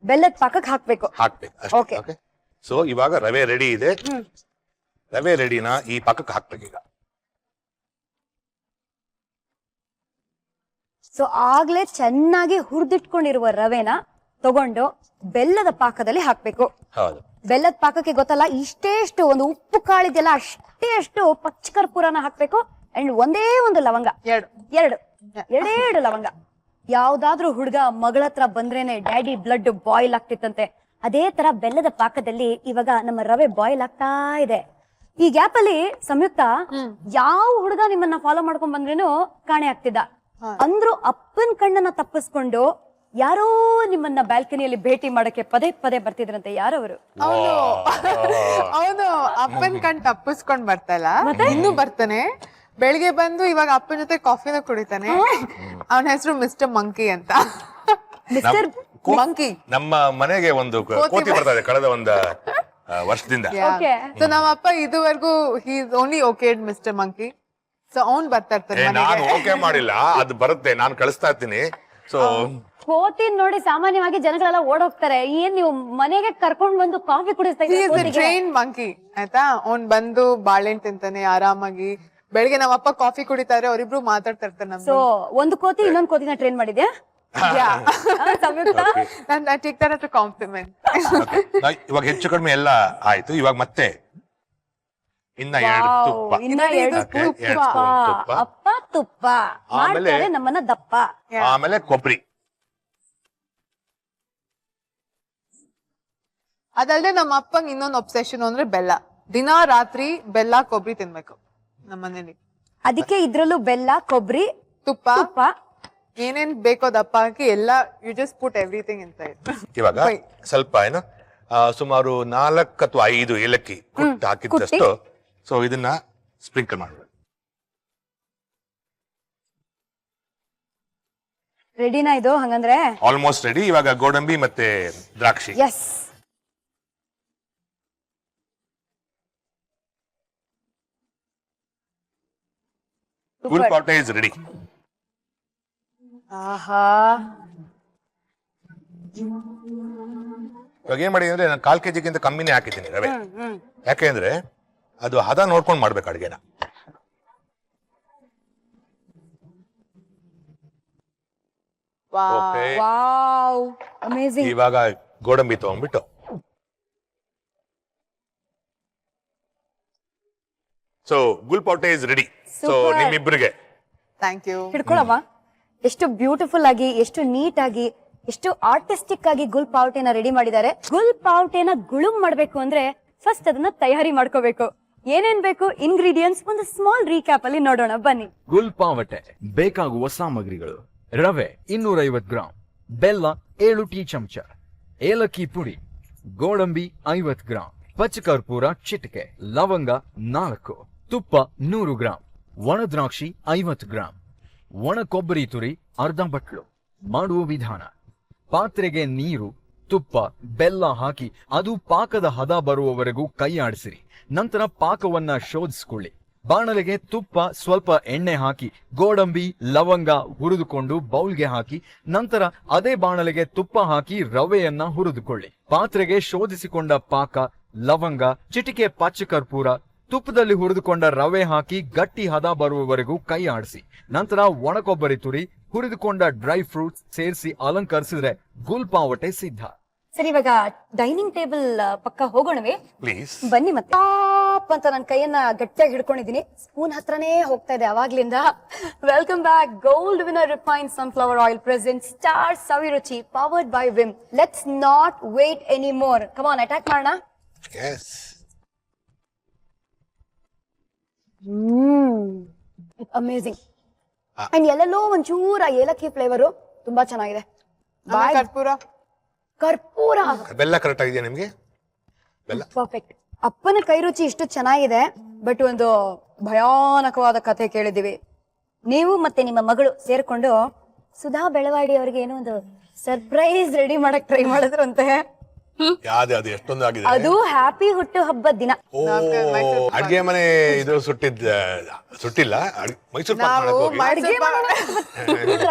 ಬೆಲ್ಲದ ಪಾಕಕ್ಕೆ ಹಾಕ್ಬೇಕು ಅಷ್ಟೇ. ಓಕೆ, ಸೊ ಇವಾಗ ರವೆ ರೆಡಿ ಇದೆ. ರವೆ ರೆಡಿನ ಈ ಪಾಕಕ್ಕೆ ಹಾಕ್ಬೇಕು. ಈಗ ಸೊ ಆಗ್ಲೇ ಚೆನ್ನಾಗಿ ಹುರಿದಿಟ್ಕೊಂಡಿರುವ ರವೆನ ತಗೊಂಡು ಬೆಲ್ಲದ ಪಾಕದಲ್ಲಿ ಹಾಕ್ಬೇಕು. ಹೌದು. ಬೆಲ್ಲದ ಪಾಕಕ್ಕೆ ಗೊತ್ತಲ್ಲ, ಇಷ್ಟೇಷ್ಟು ಒಂದು ಉಪ್ಪು ಕಾಳಿದೆಲ್ಲ ಅಷ್ಟೇ ಪಚ್ಚಕರ್ಪೂರನ ಹಾಕ್ಬೇಕು. ಅಂಡ್ ಒಂದೇ ಒಂದು ಲವಂಗ, ಎರಡೇ ಲವಂಗ. ಯಾವ್ದಾದ್ರೂ ಹುಡುಗ ಮಗಳ ಹತ್ರ ಬಂದ್ರೇನೆ ಡ್ಯಾಡಿ ಬ್ಲಡ್ ಬಾಯ್ಲ್ ಆಗ್ತಿತ್ತಂತೆ, ಅದೇ ತರ ಬೆಲ್ಲದ ಪಾಕದಲ್ಲಿ ಇವಾಗ ನಮ್ಮ ರವೆ ಬಾಯ್ಲ್ ಆಗ್ತಾ ಇದೆ. ಈ ಗ್ಯಾಪ್ ಅಲ್ಲಿ ಸಂಯುಕ್ತ ಯಾವ ಹುಡುಗ ನಿಮ್ಮನ್ನ ಫಾಲೋ ಮಾಡ್ಕೊಂಡ್ ಬಂದ್ರೇನು ಕಾಣೆ ಆಗ್ತಿದ್ದ. ಅಂದ್ರೂ ಅಪ್ಪನ್ ಕಣ್ಣನ್ನ ತಪ್ಪಿಸ್ಕೊಂಡು ಯಾರೋ ನಿಮ್ಮನ್ನ ಬ್ಯಾಲ್ಕನಿಯಲ್ಲಿ ಭೇಟಿ ಮಾಡಕ್ಕೆ ಪದೇ ಪದೇ ಬರ್ತಿದ್ರಂತೆ. ಯಾರವರು? ಅವನು ಅಪ್ಪನ್ ಕಣ್ ತಪ್ಪಿಸ್ಕೊಂಡ್ ಬರ್ತಲ್ಲ, ಇನ್ನೂ ಬರ್ತಾನೆ. ಬೆಳಿಗ್ಗೆ ಬಂದು ಇವಾಗ ಅಪ್ಪನ ಜೊತೆ ಕಾಫಿನ ಕುಡಿತಾನೆ. ಅವನ ಹೆಸರು ಮಿಸ್ಟರ್ ಮಂಕಿ ಅಂತ. Mister monkey. ನಮ್ಮ ಮನೆಗೆ ಒಂದು ಕೋತಿ ಬರ್ತದೆ ಕಳೆದ ಒಂದು ವರ್ಷದಿಂದ. ಸೊ ನಮ್ಮ ಅಪ್ಪ ಇದುವರೆಗೂ he is only okay mister monkey. So ಅವ್ನ್ ಬರ್ತಾ ಇರ್ತಾನೆ. ನಾನು ಓಕೆ ಮಾಡಿಲ್ಲ, ಅದು ಬರುತ್ತೆ, ನಾನು ಕಳಿಸ್ತಾ ಇರ್ತೀನಿ. ಸೊ ಕೋತಿ ನೋಡಿ ಸಾಮಾನ್ಯವಾಗಿ ಜನಗಳೆಲ್ಲ ಓಡೋಗ್ತಾರೆ. ಏನ್ ನೀವು ಮನೆಗೆ ಕರ್ಕೊಂಡ್ ಬಂದು ಕಾಫಿ ಕುಡಿಸ್ತಾ ಟ್ರೈನ್ ಮಂಕಿ ಆಯ್ತಾ. ಅವ್ನ್ ಬಂದು ಬಾಳೆಹಣ್ಣು ತಿಂತಾನೆ ಆರಾಮಾಗಿ. ಬೆಳಿಗ್ಗೆ ನಮ್ಮಪ್ಪ ಕಾಫಿ ಕುಡಿತಾರೆ, ಅವರಿಬ್ರು ಮಾತಾಡ್ತಾ ಇರ್ತಾರೆ. ಸೊ ಒಂದು ಕೋತಿ ಇನ್ನೊಂದು ಕೋತಿನ ಟ್ರೈನ್ ಮಾಡಿದ್ಯಾ? ಕಾಂಪ್ಲಿಮೆಂಟ್. ಇವಾಗ ಹೆಚ್ಚು ಕಡಿಮೆ ಎಲ್ಲ ಆಯ್ತು. ಇವಾಗ ಮತ್ತೆ ಇನ್ನ ಎರಡು ತುಪ್ಪ, ಅಪ್ಪ ತುಪ್ಪ ಮಾಡ್ತಾರೆ ನಮ್ಮನ್ನ ದಪ್ಪ. ಆಮೇಲೆ ಕೊಬ್ಬರಿ. ಅದಲ್ದೆ ನಮ್ಮ ಅಪ್ಪಂಗ್ ಇನ್ನೊಂದು ಒಬ್ಸೆಷನ್ ಅಂದ್ರೆ ಬೆಲ್ಲ. ದಿನಾ ರಾತ್ರಿ ಬೆಲ್ಲ ಕೊಬ್ಬರಿ ತಿನ್ಬೇಕು ನಮ್ಮ ಮನೇಲಿ. ಅದಕ್ಕೆ ಇದ್ರಲ್ಲೂ ಬೆಲ್ಲ ಕೊಬ್ಬರಿ ತುಪ್ಪ ಏನೇನ್ ಬೇಕೋ ದಪ್ಪ ಹಾಕಿ ಎಲ್ಲ you just put everything inside. ಇವಾಗ ಸ್ವಲ್ಪ ಏನು ಸುಮಾರು 4 ಅಥವಾ 5 ಏಲಕ್ಕಿ ಕುಟ್ಟಿ ಹಾಕಿದ್ದಷ್ಟು. ಸೊ ಇದನ್ನ ಸ್ಪ್ರಿಂಕಲ್ ಮಾಡ್ಬೇಕು. ರೆಡಿನಾ ಇದು? ಹಂಗಂದ್ರೆ ಆಲ್ಮೋಸ್ಟ್ ರೆಡಿ. ಇವಾಗ ಗೋಡಂಬಿ ಮತ್ತೆ ದ್ರಾಕ್ಷಿ. ಎಸ್. ಗುಲ್ ಪಾಟೆ ಇಸ್ ರೆಡಿ. ಆಹಾ, ಇವಾಗ ಏನ್ ಮಾಡಿದ್ರೆ ನಾನು 1/4 kg ಕಮ್ಮಿನೇ ಹಾಕಿದ್ದೀನಿ ರವೆ. ಯಾಕೆಂದ್ರೆ ಅದು ಹದ ನೋಡ್ಕೊಂಡು ಮಾಡ್ಬೇಕು ಅಡ್ಗೆನ. Wow, amazing. ಇವಾಗ ಗೋಡಂಬಿ ತಗೊಂಡ್ಬಿಟ್ಟು ಸೊ ಗುಲ್ ಪಾಟೆ ಇಸ್ ರೆಡಿ. ಸೊ ನಿಮ್ಮಿಬ್ಬರಿಗೆ ಥ್ಯಾಂಕ್ ಯು. ಹಿಡ್ಕೊಳಮ್ಮ. ಎಷ್ಟು ಬ್ಯೂಟಿಫುಲ್ ಆಗಿ, ಎಷ್ಟು ನೀಟ್ ಆಗಿ, ಎಷ್ಟು ಆರ್ಟಿಸ್ಟಿಕ್ ಆಗಿ ಗುಲ್ ಪಾವಟೆನ ರೆಡಿ ಮಾಡಿದ್ದಾರೆ. ಗುಲ್ ಪಾವಟೆನ ಗುಳುಂ ಮಾಡ್ಬೇಕು ಅಂದ್ರೆ ಫಸ್ಟ್ ಅದನ್ನ ತಯಾರಿ ಮಾಡ್ಕೋಬೇಕು. ಏನೇನ್ ಬೇಕು ಇಂಗ್ರೀಡಿಯೆಂಟ್ಸ್ ಒಂದು ಸ್ಮಾಲ್ ರೀಕ್ಯಾಪ್ ಅಲ್ಲಿ ನೋಡೋಣ ಬನ್ನಿ. ಗುಲ್ಪಾವಟೆ ಬೇಕಾಗುವ ಸಾಮಗ್ರಿಗಳು: ರವೆ 250 ಗ್ರಾಂ, ಬೆಲ್ಲ 7 ಟೀ ಚಮಚ, ಏಲಕ್ಕಿ ಪುಡಿ, ಗೋಡಂಬಿ 50 ಗ್ರಾಂ, ಪಚ್ಚಕರ್ಪೂರ ಚಿಟಿಕೆ, ಲವಂಗ 4, ತುಪ್ಪ 100 ಗ್ರಾಂ, ಒಣ ದ್ರಾಕ್ಷಿ 50 ಗ್ರಾಂ, ಒಣ ಕೊಬ್ಬರಿ ತುರಿ ಅರ್ಧ ಬಟ್ಲು. ಮಾಡುವ ವಿಧಾನ: ಪಾತ್ರೆಗೆ ನೀರು, ತುಪ್ಪ, ಬೆಲ್ಲ ಹಾಕಿ ಅದು ಪಾಕದ ಹದ ಬರುವವರೆಗೂ ಕೈ ಆಡಿಸಿರಿ. ನಂತರ ಪಾಕವನ್ನ ಶೋಧಿಸಿಕೊಳ್ಳಿ. ಬಾಣಲೆಗೆ ತುಪ್ಪ, ಸ್ವಲ್ಪ ಎಣ್ಣೆ ಹಾಕಿ ಗೋಡಂಬಿ, ಲವಂಗ ಹುರಿದುಕೊಂಡು ಬೌಲ್ಗೆ ಹಾಕಿ ನಂತರ ಅದೇ ಬಾಣಲೆಗೆ ತುಪ್ಪ ಹಾಕಿ ರವೆಯನ್ನ ಹುರಿದುಕೊಳ್ಳಿ. ಪಾತ್ರೆಗೆ ಶೋಧಿಸಿಕೊಂಡ ಪಾಕ, ಲವಂಗ, ಚಿಟಿಕೆ ಪಚ್ಚಕರ್ಪೂರ, ತುಪ್ಪದಲ್ಲಿ ಹುರಿದುಕೊಂಡ ರವೆ ಹಾಕಿ ಗಟ್ಟಿ ಹದ ಬರುವವರೆಗೂ ಕೈ ಆಡಿಸಿ. ನಂತರ ಒಣ ಕೊಬ್ಬರಿ ತುರಿ, ಹುರಿದುಕೊಂಡ ಡ್ರೈ ಫ್ರೂಟ್ಸ್ ಸೇರಿಸಿ ಅಲಂಕರಿಸಿದ್ರೆ ಗುಲ್ಪಾವಟೆ ಸಿದ್ಧ. ಸರಿ, ಇವಾಗ ಡೈನಿಂಗ್ ಟೇಬಲ್ ಪಕ್ಕ ಹೋಗೋಣವೇ? ಪ್ಲೀಸ್ ಬನ್ನಿ. ಮತ್ತೆ ಟಾಪ್ ಅಂತ ನನ್ನ ಕೈಯನ್ನ ಗಟ್ಟಿಯಾಗಿ ಹಿಡ್ಕೊಂಡಿದ್ದೀನಿ. ಸ್ಪೂನ್ ಹತ್ರನೇ ಹೋಗ್ತಾ ಇದೆ ಅವಾಗ್ಲಿಂದ. Welcome back. Gold winner refined sunflower oil present star Saviruchi powered by Vim. Let's not wait any more. Come on, attack ಮಾಡೋಣ. Yes amazing. ಅಂಡ್ ಎಲ್ಲೆಲ್ಲೋ ಒಂಚೂರ ಏಲಕ್ಕಿ ಫ್ಲೇವರು ತುಂಬಾ ಚೆನ್ನಾಗಿದೆ. ಕರ್ಪೂರ ಕರ್ಪೂರ ಬೆಲ್ಲ ಕರೆಕ್ಟ್ ಆಗಿದೆಯಾ ನಿಮ್ಗೆ? ಬೆಲ್ಲ ಪರ್ಫೆಕ್ಟ್. ಅಪ್ಪನ ಕೈ ರುಚಿ ಇಷ್ಟು ಚೆನ್ನಾಗಿದೆ, ಬಟ್ ಒಂದು ಭಯಾನಕವಾದ ಕಥೆ ಕೇಳಿದೀವಿ. ನೀವು ಮತ್ತೆ ನಿಮ್ಮ ಮಗಳು ಸೇರ್ಕೊಂಡು ಸುಧಾ ಬೆಳವಾಡಿ ಅವ್ರಿಗೆ ಏನೋ ಒಂದು ಸರ್ಪ್ರೈಸ್ ರೆಡಿ ಮಾಡಕ್ ಟ್ರೈ ಮಾಡಿದ್ರಂತೆ. ಅದು ಎಷ್ಟೊಂದು ಆಗಿದೆ. ಅದು ಹ್ಯಾಪಿ ಹುಟ್ಟು ಹಬ್ಬದ ದಿನ. ಓ, ಅಡ್ಗೆ ಮನೆ ಇದು ಸುಟ್ಟಿಲ್ಲ, ಮೈಸೂರು ಪಾಕ್ ಮಾಡಕ್ ಹೋಗಿ.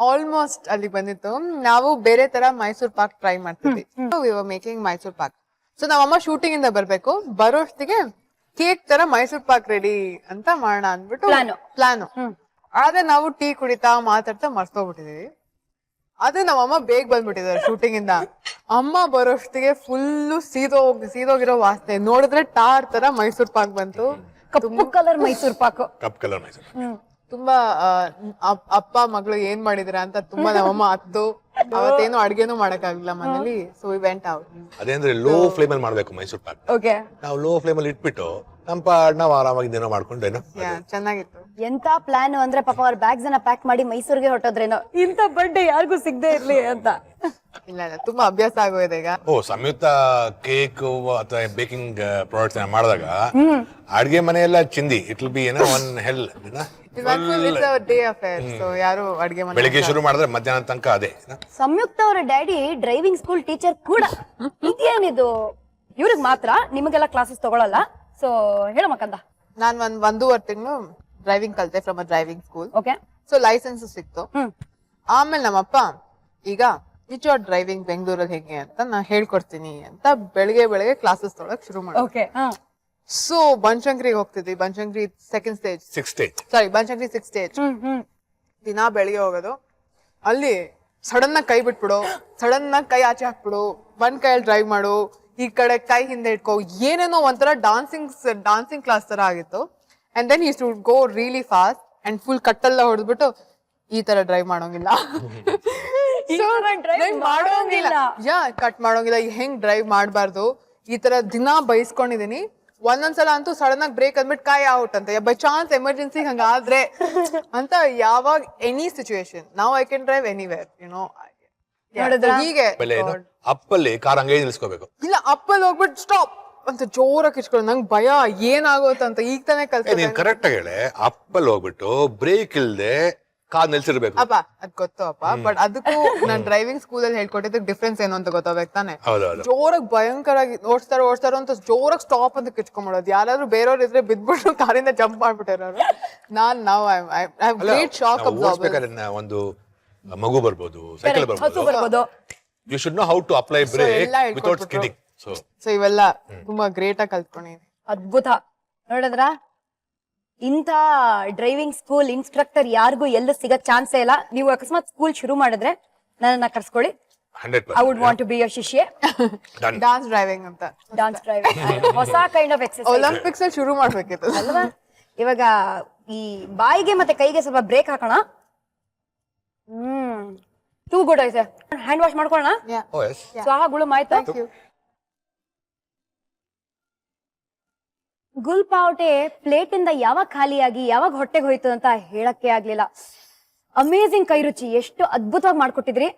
ಆಲ್ಮೋಸ್ಟ್ ಅಲ್ಲಿ ಬಂದಿತ್ತು. ನಾವು ಬೇರೆ ತರ ಮೈಸೂರ್ ಪಾಕ್ ಟ್ರೈ ಮಾಡ್ತಿದ್ವಿ. ಮೇಕಿಂಗ್ ಮೈಸೂರ್ ಪಾಕ್. ಸೊ ನಾವಮ್ಮ ಶೂಟಿಂಗ್ ಇಂದ ಬರ್ಬೇಕು, ಬರೋಷ್ಟಿಗೆ ಕೇಕ್ ತರ ಮೈಸೂರ್ ಪಾಕ್ ರೆಡಿ ಅಂತ ಮಾಡೋಣ ಅಂದ್ಬಿಟ್ಟು ಪ್ಲಾನು. ಆದ್ರೆ ನಾವು ಟೀ ಕುಡಿತಾ ಮಾತಾಡ್ತಾ ಮರ್ತೋಗ್ಬಿಟ್ಟಿದೀವಿ. ಅದು ನಮ್ಮಮ್ಮ ಬೇಗ ಬಂದ್ಬಿಟ್ಟಿದ್ದಾರೆ ಶೂಟಿಂಗ್ ಇಂದ. ಅಮ್ಮ ಬರೋಷ್ಟಿಗೆ ಫುಲ್ಲು ಸೀದೋಗಿರೋ ವಾಸನೆ. ನೋಡಿದ್ರೆ ಟಾರ್ ತರ ಮೈಸೂರ್ ಪಾಕ್ ಬಂತು. ಕಪ್ಪು ಕಲರ್ ಮೈಸೂರ್ ಪಾಕು. ಕಪ್ ಕಲರ್ ಮೈಸೂರು. ತುಂಬಾ ಅಪ್ಪ ಮಗಳು ಏನ್ ಮಾಡಿದಿರ ಅಂತ ತುಂಬಾ ನಮ್ಮಮ್ಮ ಹತ್ತು. ಅವತ್ತೇನು ಅಡ್ಗೆನೂ ಮಾಡಕ್ ಆಗ್ಲಿಲ್ಲ ಮನೇಲಿ. So we went out. ಅದೇಂದ್ರೆ ಲೋ ಫ್ಲೇಮ್ ಅಲ್ಲಿ ಮಾಡ್ಬೇಕು ಮೈಸೂರು ಪಾಕ್. ಓಕೆ, ನಾವು ಲೋ ಫ್ಲೇಮ್ ಅಲ್ಲಿ ಇಟ್ಬಿಟ್ಟು ನಮ್ಮ ಪಾಡ್ ನಾವು ಆರಾಮಾಗಿ ಏನೋ ಮಾಡ್ಕೊಂಡೇನೋ. ಚೆನ್ನಾಗಿತ್ತು. ಎಂತ ಪ್ಲಾನ್ ಅಂದ್ರೆ ಪಾಪ ಅವ್ರ ಬ್ಯಾಗ್ಸ್ ಅನ್ನ ಪ್ಯಾಕ್ ಮಾಡಿ ಮೈಸೂರಿಗೆ ಹೊಟ್ಟೋದ್ರೇನೋ. ಇಂತ ಬರ್ಡೇ ಯಾರಿಗೂ ಸಿಗದೆ ಇರ್ಲಿ ಅಂತ. ಇಲ್ಲ ತುಂಬಾ ಅಭ್ಯಾಸ ಆಗೋಗಿದೆ ಈಗ. ಓ, ಸಂಯುಕ್ತ ಕೇಕ್ ಅಥವಾ ಬೇಕಿಂಗ್ ಪ್ರಾಡಕ್ಟ್ಸ್ ಮಾಡಿದಾಗ ಅಡ್ಗೆ ಮನೆಯೆಲ್ಲ ಚಿಂದಿ. ಇಟ್ ವಿಲ್ ಬಿ ಏನೋ one hell. Day affair. So ಯಾರು ಅಡ್ಗೆ ಮನೆ ಬೆಳಿಗ್ಗೆ ಶುರು ಮಾಡಿದ್ರೆ ಮಧ್ಯಾಹ್ನ ತನಕ ಅದೇ. ಸಂಯುಕ್ತ ಅವರ ಡ್ಯಾಡಿ ಡ್ರೈವಿಂಗ್ ಸ್ಕೂಲ್ ಟೀಚರ್ ಕೂಡ. ಇದೇನಿದು ಇವ್ರಿಗೆ ಮಾತ್ರ, ನಿಮಗೆಲ್ಲ ಕ್ಲಾಸಸ್ ತಗೊಳಲ್ಲ. ಸೊ ಹೇಳ ಮಕ್ಕಂದ. ನಾನ್ 1.5 ತಿಂಗಳು ಡ್ರೈವಿಂಗ್ ಕಲ್ತೆ from a driving school. Okay. So licence ಸಿಕ್ತು. ಆಮೇಲೆ ನಮ್ಮಪ್ಪ ಈಗ ಟೀಚರ್ ಡ್ರೈವಿಂಗ್ ಬೆಂಗಳೂರಲ್ಲಿ ಹೇಗೆ ಅಂತ ನಾ ಹೇಳ್ಕೊಡ್ತೀನಿ ಅಂತ ಬೆಳಿಗ್ಗೆ ಕ್ಲಾಸಸ್ ತೊಗೊಳಕ್ ಶುರು ಮಾಡಿ. ಓಕೆ. ಸೊ ಬನಶಂಕರಿಗೆ ಹೋಗ್ತಿದ್ವಿ. Banashankari second stage, Banashankari 6th stage. ದಿನಾ ಬೆಳಿಗ್ಗೆ ಹೋಗೋದು. ಅಲ್ಲಿ ಸಡನ್ ಆಗಿ ಕೈ ಬಿಟ್ಬಿಡು, ಸಡನ್ ಆಗಿ ಕೈ ಆಚೆ ಹಾಕ್ಬಿಡು, ಒಂದ್ ಕೈಯಲ್ಲಿ ಡ್ರೈವ್ ಮಾಡು, ಈ ಕಡೆ ಕೈ ಹಿಂದೆ ಇಟ್ಕೋ, ಏನೇನೋ ಒಂಥರ ಡಾನ್ಸಿಂಗ್ ಕ್ಲಾಸ್ ತರ ಆಗಿತ್ತು. And then use to go really fast and full ಕಟ್ಟೆಲ್ಲ ಹೊಡೆದ್ಬಿಟ್ಟು ಈ ತರ ಡ್ರೈವ್ ಮಾಡೋಂಗಿಲ್ಲ, ಕಟ್ ಮಾಡೋಂಗಿಲ್ಲ, ಹೆಂಗ್ ಡ್ರೈವ್ ಮಾಡಬಾರ್ದು, ಈ ತರ ದಿನ ಬೈಸ್ಕೊಂಡಿದೀನಿ. ಒಂದೊಂದ್ಸಲ ಅಂತೂ ಸಡನ್ ಆಗಿ ಬ್ರೇಕ್ ಅಂದ್ಬಿಟ್ಟು ಕಾಯಿ ಔಟ್ ಅಂತ, ಬೈ ಚಾನ್ಸ್ ಎಮರ್ಜೆನ್ಸಿ ಹಂಗಾದ್ರೆ ಅಂತ. ಯಾವಾಗ ಎನಿ ಸಿಚುವೇಶನ್ ನಾವು I can drive anywhere, YONO. ಹೀಗೆ ಅಪ್ಪಲ್ಲಿ ಕಾರ್ ಹಂಗೆ ನಿಲ್ಸ್ಕೋಬೇಕು. ಇಲ್ಲ, ಅಪ್ಪಲ್ಲಿ ಹೋಗ್ಬಿಟ್ಟು ಸ್ಟಾಪ್ ಅಂತ ಜೋರಾಗಿ ಕಿಚ್ಕೊಳ್ಳೋದು. ನಂಗೆ ಭಯ ಏನಾಗೋತಂತ ಈಗ ತಾನೇ ಕಲ್ತ. ಕರೆಕ್ಟ್ ಆಗಿ ಹೇಳಿ, ಅಪ್ಪಲ್ಲಿ ಹೋಗ್ಬಿಟ್ಟು ಬ್ರೇಕ್ ಇಲ್ದೆ ಕಾರ್ ನಿಲ್ಸಿರ್ಬೇಕು. ಅಪ್ಪ ಅದ್ ಗೊತ್ತು ಅಪ್ಪ, ಬಟ್ ಅದಕ್ಕೂ ನಾನ್ ಡ್ರೈವಿಂಗ್ ಸ್ಕೂಲ್ ಅಲ್ಲಿ ಹೇಳ್ಕೊಟ್ಟಿದ್ದಕ್ಕೆ ಡಿಫ್ರೆನ್ಸ್ ಏನು ಅಂತ ಗೊತ್ತಾಗ್ಬೇಕು ತಾನೆ. ಜೋರಾಗಿ ಭಯಂಕರವಾಗಿ ಓಡಿಸ್ತಾರೋ ಅಂತ ಜೋರಾಗಿ ಸ್ಟಾಪ್ ಅಂತ ಕಿಚ್ಕೊಂಡ್ಬಿಡೋದು. ಯಾರಾದ್ರೂ ಬೇರೆಯವ್ರು ಇದ್ರೆ ಬಿದ್ಬಿಟ್ಟು ಕಾರಿಂದ ಜಂಪ್ ಮಾಡ್ಬಿಟ್ಟಿರೋರು. Great shock observer. ಒಂದು ಮಗು ಬರ್ಬೋದು, ಸೈಕಲ್ ಬರ್ಬೋದು. You should know how to apply brake without skidding. So ಇವೆಲ್ಲ ತುಂಬಾ ಗ್ರೇಟ್ ಆಗಿ ಕಲ್ತ್ಕೊಂಡಿದ್ದೀನಿ. ಅದ್ಭುತ. ನೋಡಿದ್ರ, ಇಂಥ ಡ್ರೈವಿಂಗ್ ಸ್ಕೂಲ್ ಇನ್ಸ್ಟ್ರಕ್ಟರ್ ಯಾರಿಗೂ ಎಲ್ಲೂ ಸಿಗೋ ಚಾನ್ಸೇ ಇಲ್ಲ. ನೀವು ಅಕಸ್ಮಾತ್ ಸ್ಕೂಲ್ ಶುರು ಮಾಡಿದ್ರೆ ನನ್ನನ್ನ ಕರ್ಸ್ಕೊಳ್ಳಿ. 100%. I would want to be your ಶಿಷ್ಯೆ. ಡಾನ್ಸ್ ಡ್ರೈವಿಂಗ್ ಅಂತ. ಡಾನ್ಸ್ ಡ್ರೈವಿಂಗ್ ಹೊಸ ಕೈಂಡ್ ಆಫ್ ಎಕ್ಸರ್ಸೈಸ್. ಒಲಿಂಪಿಕ್ಸ್ ಅಲ್ಲಿ ಶುರು ಮಾಡ್ಬೇಕಿತ್ತು ಅಲ್ವಾ? ಇವಾಗ ಈ ಬಾಯಿಗೆ ಮತ್ತೆ ಕೈಗೆ ಸ್ವಲ್ಪ ಬ್ರೇಕ್ ಹಾಕೋಣ. ಟೂ ಗುಡ್ ಐತೆ. ಹ್ಯಾಂಡ್ ವಾಶ್ ಮಾಡ್ಕೊಳ್ಳೋಣ. ಸ್ವಾಹ ಗುಳು ಮಾಯ್ತಾ. ಗುಲ್ ಪಾವಟೆ ಪ್ಲೇಟ್ ಇಂದ ಯಾವಾಗ ಖಾಲಿಯಾಗಿ ಯಾವಾಗ ಹೊಟ್ಟೆಗೆ ಹೋಯ್ತು ಅಂತ ಹೇಳಕ್ಕೆ ಆಗ್ಲಿಲ್ಲ. ಅಮೇಸಿಂಗ್ ಕೈ ರುಚಿ, ಎಷ್ಟು ಅದ್ಭುತವಾಗಿ ಮಾಡ್ಕೊಟ್ಟಿದ್ರಿ.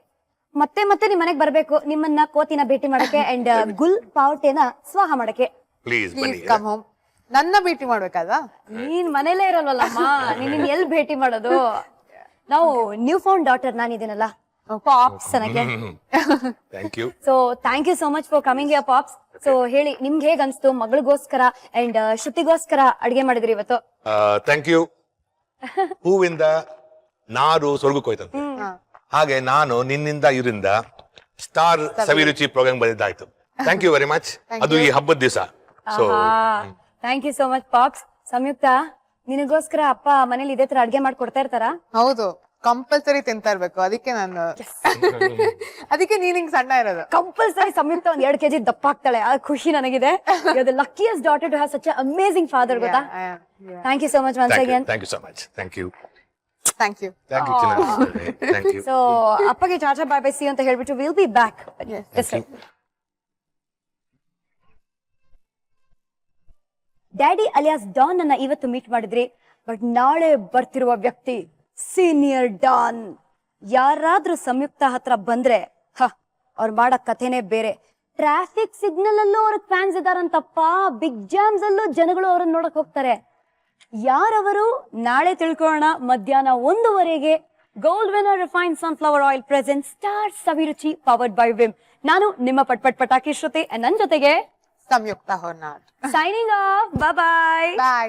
ಮತ್ತೆ ಮತ್ತೆ ನಿಮ್ ಮನೆಗ್ ಬರ್ಬೇಕು, ನಿಮ್ಮನ್ನ ಕೋತಿನ ಭೇಟಿ ಮಾಡಕ್ಕೆ ಅಂಡ್ ಗುಲ್ ಪಾವಟೆನ ಸ್ವಾಹ ಮಾಡಕ್ಕೆ. ಪ್ಲೀಸ್ ಬನ್ನಿ. Please come home. ನನ್ನ ಭೇಟಿ ಮಾಡ್ಬೇಕಾದ? ನೀನ್ ಮನೇಲೇ ಇರಲ್ವಲ್ಲಮ್ಮ, ನೀನ್ ಎಲ್ ಭೇಟಿ ಮಾಡೋದು? ನಾವು ನ್ಯೂ ಫೌಂಡ್ ಡಾಟರ್ ನಾನಿದ್ದೀನಲ್ಲ, ಪಾಪ್ಸ್ ನನಗೆ. Thank you. So thank you so much for coming your pops. So ಹೇಳಿ, ನಿಮ್ಗೆ ಹೇಗ್ ಅನ್ಸ್ತು? ಮಗಳಿಗೋಸ್ಕರ ಅಂಡ್ ಶ್ರುತಿಗೋಸ್ಕರ ಅಡ್ಗೆ ಮಾಡಿದ್ರಿ ಇವತ್ತು. Thank you. ಹೂವಿಂದ ನಾರು ಸ್ವರ್ಗಕ್ಕೆ ಹೋಯ್ತಂತೆ, ಹಾಗೆ ನಾನು ನಿನ್ನಿಂದ ಇವರಿಂದ ಸ್ಟಾರ್ ಸವಿರುಚಿ ಪ್ರೋಗ್ರಾಮ್ ಬಂದಿದ್ದಾಯ್ತು. Thank you very much. ಅದು ಈ ಹಬ್ಬದ ದಿವಸ. So thank you so much pops. Samyukta, ನಿನಗೋಸ್ಕರ ಅಪ್ಪ ಮನೇಲಿ ಇದೇ ತರ ಅಡ್ಗೆ ಮಾಡ್ಕೊಡ್ತಾ ಇರ್ತಾರ? ಹೌದು, ಕಂಪಲ್ಸರಿ ತಿಂತಾ ಇರ್ಬೇಕು. ಅದಕ್ಕೆ ನಾನು ಅದಕ್ಕೆ ನೀನ್ ಹಿಂಗ್ ಸಣ್ಣ ಇರೋದು. ಕಂಪಲ್ಸರಿ ಸಂಯುಕ್ತ ಒಂದ್ 2 kg ದಪ್ಪ ಆಗ್ತಾಳೆ, ಆ ಖುಷಿ ನನಗಿದೆ. Luckiest daughter to have such amazing father, ಗೊತ್ತಾ? Thank you so much once again. Thank you so much. Thank you. Thank you. Thank you thank you. So ಅಪ್ಪಗೆ ಚಾಚಾ ಬಾಯ್ ಬೈ ಸಿ ಅಂತ ಹೇಳ್ಬಿಟ್ಟು will be back. Daddy alias don ಅನ್ನ ಇವತ್ತು meet ಮಾಡಿದ್ರಿ, but ನಾಳೆ ಬರ್ತಿರುವ ವ್ಯಕ್ತಿ ಸೀನಿಯರ್ ಡಾನ್. ಯಾರಾದ್ರೂ ಸಂಯುಕ್ತ ಹತ್ರ ಬಂದ್ರೆ ಅವ್ರು ಮಾಡೋ ಕಥೆನೇ ಬೇರೆ. ಟ್ರಾಫಿಕ್ ಸಿಗ್ನಲ್ ಅಲ್ಲೂ ಅವ್ರಿಗೆ ಫ್ಯಾನ್ಸ್ ಇದಾರಂತಪ್ಪ, ಬಿಗ್ ಜಾಮ್ಸ್ ಅಲ್ಲೂ ಜನಗಳು ಅವ್ರನ್ನ ನೋಡಕ್ ಹೋಗ್ತಾರೆ. ಯಾರವರು? ನಾಳೆ ತಿಳ್ಕೊಳ್ಳೋಣ ಮಧ್ಯಾಹ್ನ 1:00 gold winner refined sunflower oil present star Saviruchi powered by Vim. ನಾನು ನಿಮ್ಮ ಪಟ್ಪಟ್ ಪಟಾಕಿ ಶ್ರುತಿ, ನನ್ ಜೊತೆಗೆ ಸಂಯುಕ್ತ ಹೊನ್ನಾಡ್. Signing off. ಬಾಯ್. ಬಾಯ್.